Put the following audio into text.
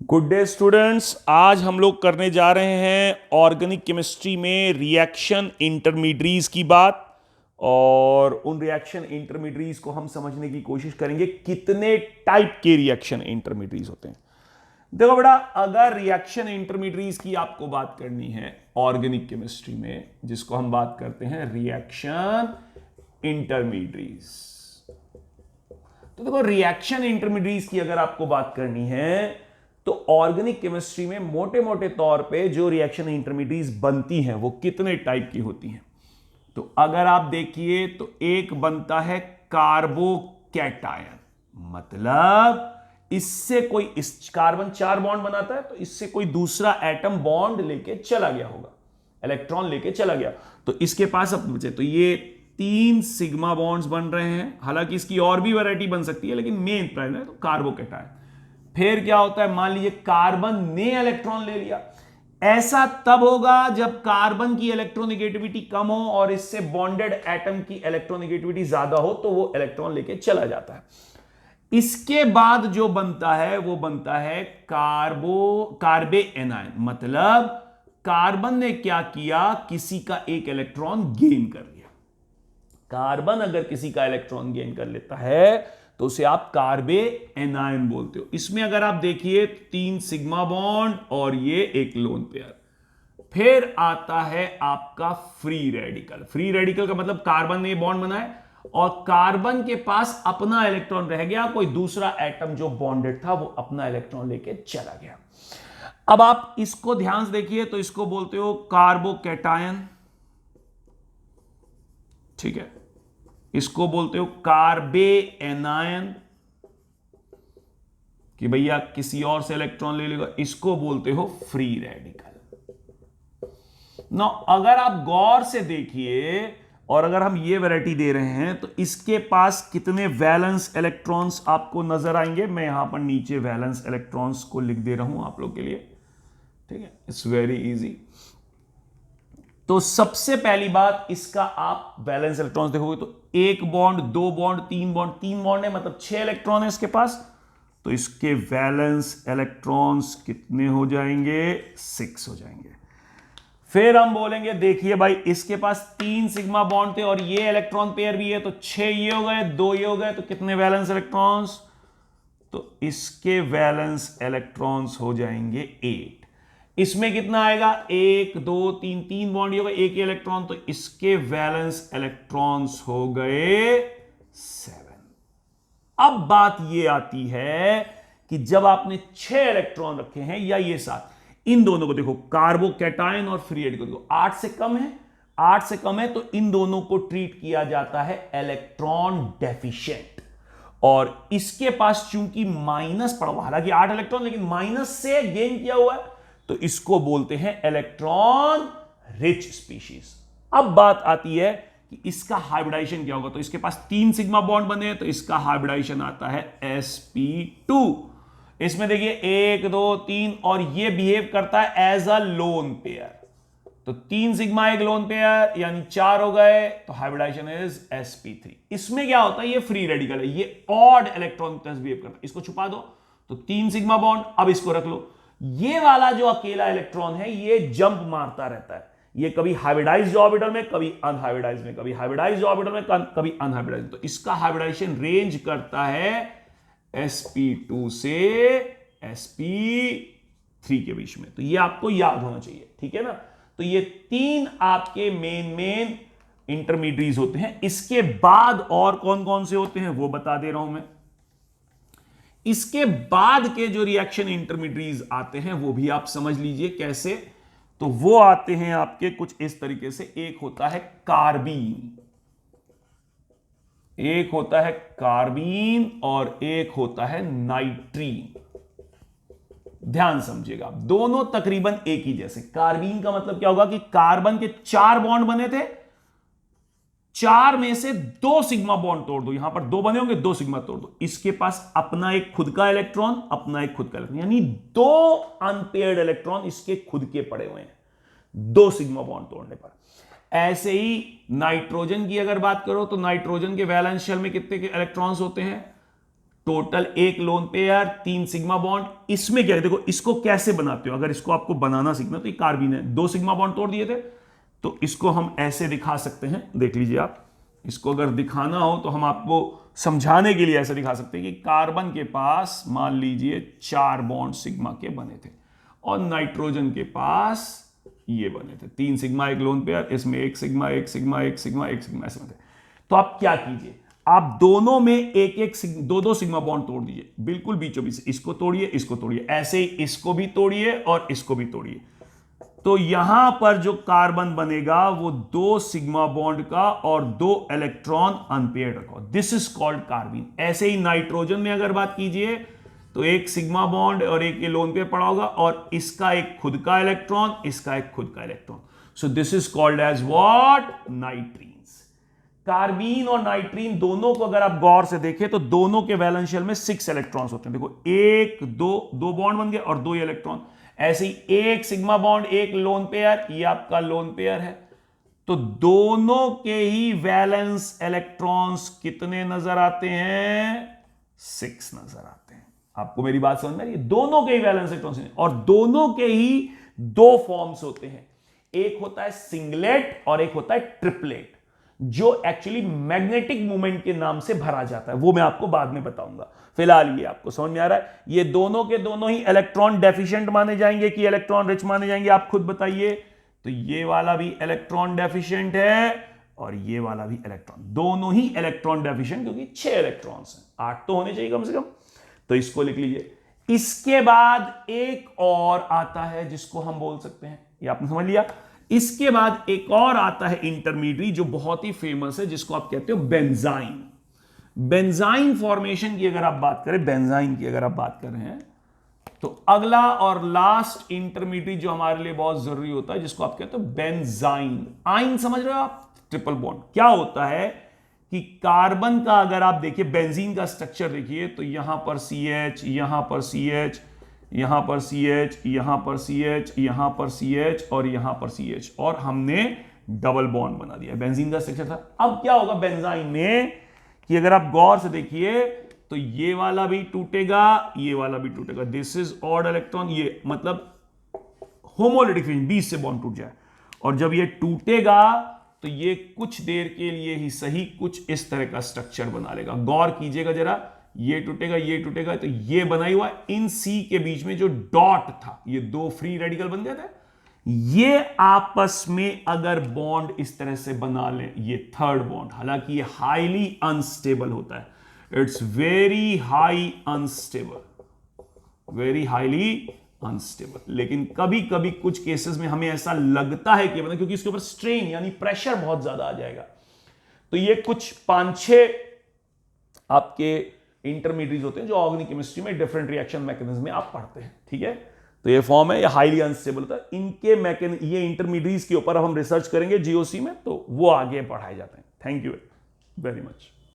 Good day students. आज हम लोग करने जा रहे हैं ऑर्गेनिक केमिस्ट्री में रिएक्शन इंटरमीडिएट्स की बात। और उन रिएक्शन इंटरमीडिएट्स को हम समझने की कोशिश करेंगे कितने टाइप के रिएक्शन इंटरमीडिएट्स होते हैं। देखो बेटा, अगर रिएक्शन इंटरमीडिएट्स की आपको बात करनी है ऑर्गेनिक केमिस्ट्री में, जिसको हम बात करते हैं रिएक्शन इंटरमीडिएट्स, तो देखो रिएक्शन इंटरमीडिएट्स की अगर आपको बात करनी है तो ऑर्गेनिक केमिस्ट्री में मोटे मोटे तौर पे जो रिएक्शन इंटरमीडिएट्स बनती हैं वो कितने टाइप की होती हैं। तो अगर आप देखिए तो एक बनता है कार्बोकैटायन, मतलब इससे कोई इस कार्बन 4 बॉन्ड बनाता है तो इससे कोई दूसरा एटम बॉन्ड लेके चला गया होगा, इलेक्ट्रॉन लेके चला गया, तो इसके पास अब बचे तो ये 3 सिग्मा बॉन्ड्स बन रहे हैं। हालांकि इसकी और भी वैरायटी बन सकती है लेकिन मेन प्राइमरी तो कार्बोकैटायन। फिर क्या होता है, मान लीजिए कार्बन ने इलेक्ट्रॉन ले लिया। ऐसा तब होगा जब कार्बन की इलेक्ट्रोनेगेटिविटी कम हो और इससे बॉन्डेड एटम की इलेक्ट्रोनेगेटिविटी ज्यादा हो तो वो इलेक्ट्रॉन लेके चला जाता है। इसके बाद जो बनता है वो बनता है कार्बे एनायन, मतलब कार्बन ने क्या किया, किसी का एक इलेक्ट्रॉन गेन कर लिया। कार्बन अगर किसी का इलेक्ट्रॉन गेन कर लेता है तो उसे आप कार्बे एनायन बोलते हो। इसमें अगर आप देखिए 3 सिग्मा बॉन्ड और ये एक लोन पेयर। फिर आता है आपका फ्री रेडिकल। फ्री रेडिकल का मतलब कार्बन ने बॉन्ड बनाए और कार्बन के पास अपना इलेक्ट्रॉन रह गया, कोई दूसरा एटम जो बॉन्डेड था वो अपना इलेक्ट्रॉन लेके चला गया। अब आप इसको ध्यान से देखिए तो इसको बोलते हो कार्बोकैटायन, ठीक है। इसको बोलते हो कार्बे एनायन कि भैया किसी और से इलेक्ट्रॉन ले लेगा, इसको बोलते हो फ्री रेडिकल। ना अगर आप गौर से देखिए और अगर हम ये वैरायटी दे रहे हैं तो इसके पास कितने वैलेंस इलेक्ट्रॉन्स आपको नजर आएंगे। मैं यहां पर नीचे वैलेंस इलेक्ट्रॉन्स को लिख दे रहा हूं आप लोग के लिए, ठीक है। It's very easy. तो सबसे पहली बात, इसका आप वैलेंस इलेक्ट्रॉन्स देखोगे तो 1 बॉन्ड 2 बॉन्ड 3 बॉन्ड 3 बॉन्ड है, मतलब 6 इलेक्ट्रॉन है इसके पास। तो इसके वैलेंस इलेक्ट्रॉन्स कितने हो जाएंगे, 6 हो जाएंगे। फिर हम बोलेंगे देखिए भाई इसके पास 3 सिग्मा बॉन्ड थे और ये इलेक्ट्रॉन पेयर भी है, तो 6 ये हो गए 2 ये हो गए, तो कितने वैलेंस इलेक्ट्रॉन्स, तो इसके वैलेंस इलेक्ट्रॉन्स हो जाएंगे 8। इसमें कितना आएगा, 1 2 3 3 बॉन्ड होगा, एक ही इलेक्ट्रॉन, तो इसके वैलेंस इलेक्ट्रॉन्स हो गए 7। अब बात यह आती है कि जब आपने 6 इलेक्ट्रॉन रखे हैं या ये 7, इन दोनों को देखो कार्बोकैटायन और फ्री रेडिकल को 8 से कम है, 8 से कम है तो इन दोनों को ट्रीट किया जाता है इलेक्ट्रॉन डेफिशिएंट। और इसके पास चूंकि माइनस पड़ा हुआ, हालांकि 8 इलेक्ट्रॉन लेकिन माइनस से गेन किया हुआ है, तो इसको बोलते हैं इलेक्ट्रॉन रिच स्पीशीज। अब बात आती है कि इसका हाइब्रिडाइजेशन क्या होगा। तो इसके पास 3 सिग्मा बॉन्ड बने हैं तो इसका हाइब्रिडाइजेशन आता है sp2। इसमें देखिए 1 2 3 और ये बिहेव करता है एज अ लोन पेयर, तो 3 सिग्मा एक लोन पेयर यानी 4 हो गए, तो हाइब्रिडाइजेशन इज sp3। इसमें क्या होता है, ये फ्री रेडिकल है, ये ऑड इलेक्ट्रॉन प्लस बिहेव करता है। इसको छुपा दो तो 3 सिग्मा बॉन्ड, अब इसको रख लो। ये वाला जो अकेला इलेक्ट्रॉन है ये जंप मारता रहता है, ये कभी हाइब्रिडाइज्ड ऑर्बिटल में, कभी अनहाइब्रिडाइज्ड में, कभी हाइब्रिडाइज्ड ऑर्बिटल में, कभी अनहाइब्रिडाइज्ड। तो इसका हाइब्रिडाइजेशन रेंज करता है sp2 से sp3 के बीच में। तो ये आपको याद होना चाहिए, ठीक है ना। तो ये 3 आपके मेन इंटरमीडिएट्स होते हैं। इसके बाद और कौन कौन से होते हैं वो बता दे रहा हूं मैं। इसके बाद के जो रिएक्शन इंटरमीडिएट्स आते हैं वो भी आप समझ लीजिए कैसे। तो वो आते हैं आपके कुछ इस तरीके से। एक होता है कार्बीन, एक होता है कार्बीन और एक होता है नाइट्रीन। ध्यान समझिएगा, दोनों तकरीबन एक ही जैसे। कार्बीन का मतलब क्या होगा कि कार्बन के 4 बॉन्ड बने थे, 4 में से 2 सिग्मा बॉन्ड तोड़ दो, यहां पर 2 बने होंगे, 2 सिग्मा तोड़ दो, इसके पास अपना एक खुद का इलेक्ट्रॉन, अपना एक खुद का इलेक्ट्रॉन, यानी 2 अनपेयर्ड इलेक्ट्रॉन इसके खुद के पड़े हुए हैं 2 सिग्मा बॉन्ड तोड़ने पर। ऐसे ही नाइट्रोजन की अगर बात करो तो नाइट्रोजन के वैलेंस शेल में कितने के इलेक्ट्रॉन्स होते हैं, टोटल एक लोन पेयर, 3 सिग्मा बॉन्ड। इसमें क्या है देखो, इसको कैसे बनाते हो, अगर इसको आपको बनाना सीखना तो ये कार्बिन है, 2 सिग्मा बॉन्ड तोड़ दिए थे, तो इसको हम ऐसे दिखा सकते हैं। देख लीजिए आप, इसको अगर दिखाना हो तो हम आपको समझाने के लिए ऐसे दिखा सकते हैं कि कार्बन के पास मान लीजिए 4 बॉन्ड सिग्मा के बने थे और नाइट्रोजन के पास ये बने थे 3 सिग्मा, एक लोन पेयर, इसमें 1 सिग्मा 1 सिग्मा 1 सिग्मा 1 सिग्मा ऐसे बने थे। तो आप क्या कीजिए, आप दोनों में एक एक दो दो सिग्मा बॉन्ड तोड़ दीजिए, बिल्कुल बीचों बीच, इसको तोड़िए इसको तोड़िए, ऐसे ही इसको भी तोड़िए और इसको भी तोड़िए। तो यहां पर जो कार्बन बनेगा वो 2 सिग्मा बॉन्ड का और 2 इलेक्ट्रॉन अनपेयर्ड रखो, दिस इज कॉल्ड कार्बिन। ऐसे ही नाइट्रोजन में अगर बात कीजिए तो 1 सिग्मा बॉन्ड और एक ये लोन पेयर पड़ा होगा और इसका एक खुद का इलेक्ट्रॉन, इसका एक खुद का electron. So this is called as what, nitrenes. Carbene और नाइट्रीन दोनों को अगर आप गौर से देखें तो दोनों के वैलेंस शेल में 6 इलेक्ट्रॉन्स होते हैं। देखो 1 2 बॉन्ड बन गए और 2 इलेक्ट्रॉन। ऐसे ही 1 सिग्मा बॉन्ड, एक लोन पेयर, ये आपका लोन पेयर है। तो दोनों के ही वैलेंस इलेक्ट्रॉन्स कितने नजर आते हैं, 6 नजर आते हैं। आपको मेरी बात समझ में आ रही है? दोनों के ही वैलेंस इलेक्ट्रॉन्स और दोनों के ही 2 फॉर्म्स होते हैं, एक होता है सिंगलेट और एक होता है ट्रिपलेट, जो एक्चुअली मैग्नेटिक मोमेंट के नाम से भरा जाता है, वो मैं आपको बाद में बताऊंगा। फिलहाल ये आपको समझ में आ रहा है, ये दोनों के दोनों ही इलेक्ट्रॉन डेफिशिएंट माने जाएंगे कि इलेक्ट्रॉन रिच माने जाएंगे, आप खुद बताइए। तो ये वाला भी इलेक्ट्रॉन डेफिशिएंट है और ये वाला भी इलेक्ट्रॉन, दोनों ही इलेक्ट्रॉन डेफिशिएंट, क्योंकि 6 इलेक्ट्रॉन्स हैं, 8 तो होने चाहिए कम से कम। तो इसको लिख लीजिए। इसके बाद एक और आता है जिसको हम बोल सकते हैं, ये आपने समझ लिया। इसके बाद एक और आता है इंटरमीडिएट, जो बहुत ही फेमस है, जिसको आप कहते हो बेंजाइन। बेंजाइन फॉर्मेशन की अगर आप बात करें, बेंजाइन की अगर आप बात कर रहे हैं, तो अगला और लास्ट इंटरमीडिएट जो हमारे लिए बहुत जरूरी होता है, जिसको आप कहते हो बेंजाइन। आइन समझ रहे हो आप, ट्रिपल बॉन्ड। क्या होता है कि कार्बन का अगर आप देखिए, बेंजीन का स्ट्रक्चर देखिए, तो यहां पर CH, यहां पर CH, यहां पर CH, यहां पर CH, यहां पर CH और यहां पर CH, और हमने डबल बॉन्ड बना दिया। बेंजीन का स्ट्रक्चर था। अब क्या होगा बेंजाइन में कि अगर आप गौर से देखिए तो ये वाला भी टूटेगा, ये वाला भी टूटेगा, दिस इज ऑड इलेक्ट्रॉन, ये मतलब होमोलिटिफिकेशन, 20 से बॉन्ड टूट जाए। और जब ये टूटेगा तो ये कुछ देर के लिए ही सही कुछ इस तरह का स्ट्रक्चर बना लेगा। गौर कीजिएगा जरा, ये टूटेगा, तो ये बना हुआ इन C के बीच में जो डॉट था, ये 2 फ्री रेडिकल बन गए थे। ये आपस में अगर बॉन्ड इस तरह से बना लें, ये थर्ड बॉन्ड, हालांकि ये हाईली अनस्टेबल होता है, it's very high unstable, very highly unstable. लेकिन कभी कभी कुछ केसेस में हमें ऐसा लगता है कि मतलब, क्योंकि इसके ऊपर स्ट्रेन यानी प्रेशर बहुत ज्यादा आ जाएगा। तो ये कुछ 5-6 आपके इंटरमीडिएट होते हैं जो ऑर्गेनिक केमिस्ट्री में डिफरेंट रिएक्शन मैकेनिज्म में आप पढ़ते हैं, ठीक है। तो ये फॉर्म है, ये हाईली अनस्टेबल होता है। इनके ये इंटरमीडिएट्स के ऊपर हम रिसर्च करेंगे GOC में, तो वो आगे पढ़ाए जाते हैं। Thank you very much.